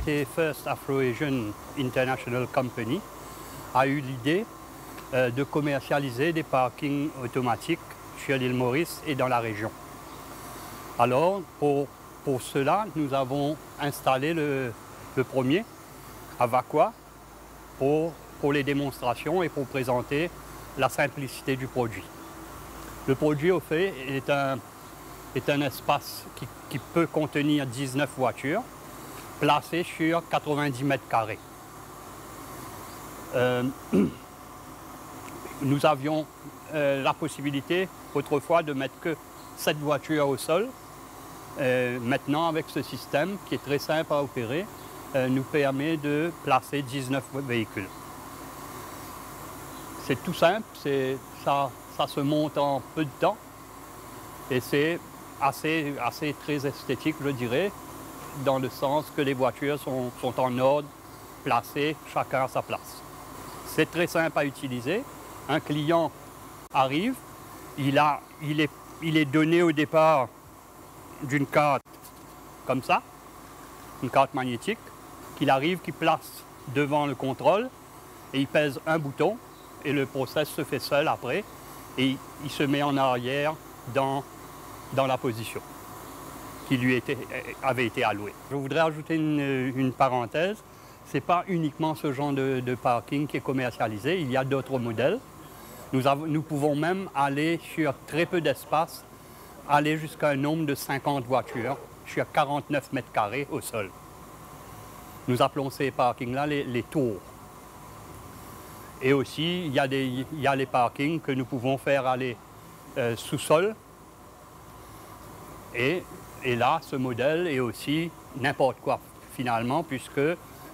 société First Afro-Asian International Company a eu l'idée de commercialiser des parkings automatiques sur l'île Maurice et dans la région. Alors, pour cela, nous avons installé le premier à Vaqua pour les démonstrations et pour présenter la simplicité du produit. Le produit, au fait, est un espace qui peut contenir 19 voitures placées sur 90 mètres carrés. Nous avions la possibilité autrefois de mettre que 7 voitures au sol. Maintenant, avec ce système qui est très simple à opérer, nous permet de placer 19 véhicules. C'est tout simple, ça se monte en peu de temps et c'est assez très esthétique, je dirais, dans le sens que les voitures sont en ordre, placées, chacun à sa place. C'est très simple à utiliser. Un client arrive, il est donné au départ d'une carte comme ça, une carte magnétique, qu'il arrive, qu'il place devant le contrôle et il pèse un bouton et le process se fait seul après et il se met en arrière dans la position qui lui avait été allouée. Je voudrais ajouter une parenthèse. Ce n'est pas uniquement ce genre de parking qui est commercialisé, il y a d'autres modèles. Nous pouvons même aller sur très peu d'espace, aller jusqu'à un nombre de 50 voitures sur 49 mètres carrés au sol. Nous appelons ces parkings-là les tours. Et aussi, il y a les parkings que nous pouvons faire aller sous-sol. Et là, ce modèle est aussi n'importe quoi, finalement, puisque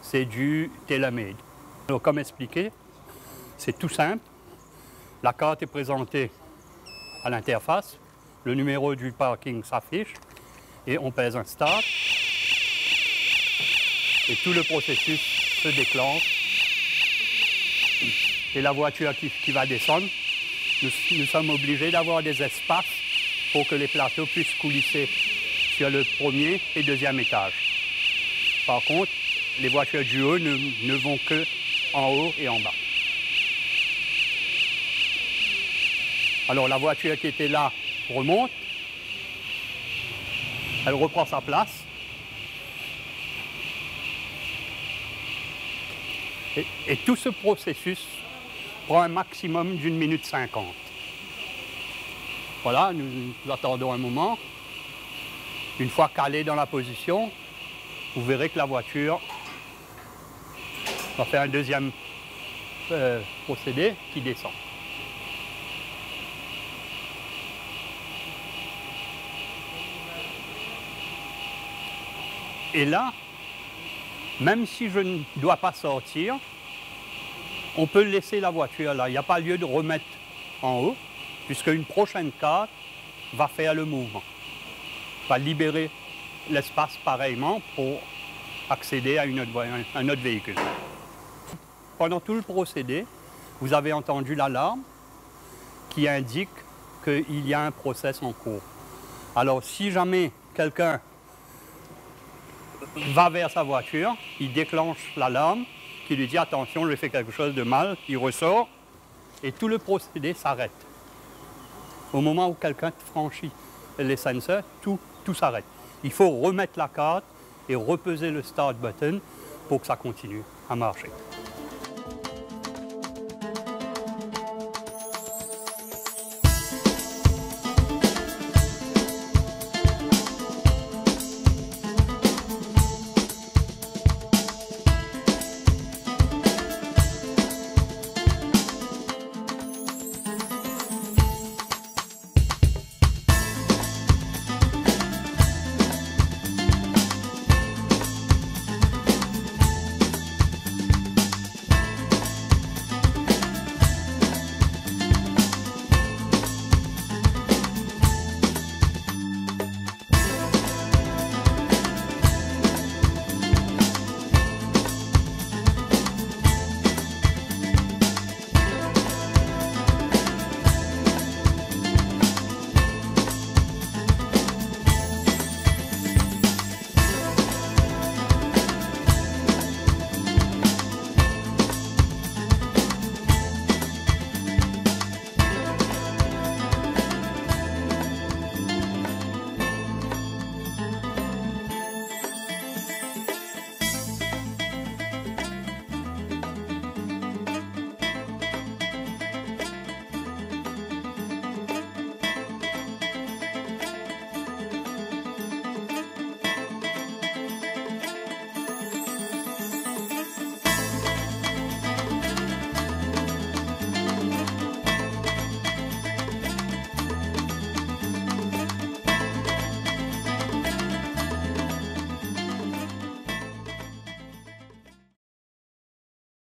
c'est du tailor-made. Alors, comme expliqué, c'est tout simple. La carte est présentée à l'interface. Le numéro du parking s'affiche et on pèse un start. Et tout le processus se déclenche. Et la voiture qui va descendre, nous sommes obligés d'avoir des espaces pour que les plateaux puissent coulisser sur le premier et deuxième étage. Par contre, les voitures du haut ne vont que en haut et en bas. Alors la voiture qui était là remonte, elle reprend sa place. Et tout ce processus prend un maximum d'1 minute 50. Voilà, nous attendons un moment. Une fois calée dans la position, vous verrez que la voiture va faire un deuxième procédé qui descend. Et là, même si je ne dois pas sortir, on peut laisser la voiture là. Il n'y a pas lieu de remettre en haut, puisque une prochaine carte va faire le mouvement, va libérer l'espace pareillement pour accéder à un autre véhicule. Pendant tout le procédé, vous avez entendu l'alarme qui indique qu'il y a un process en cours. Alors si jamais quelqu'un va vers sa voiture, il déclenche l'alarme qui lui dit « Attention, j'ai fait quelque chose de mal », il ressort et tout le procédé s'arrête. Au moment où quelqu'un franchit les sensors, tout s'arrête. Il faut remettre la carte et repeser le start button pour que ça continue à marcher.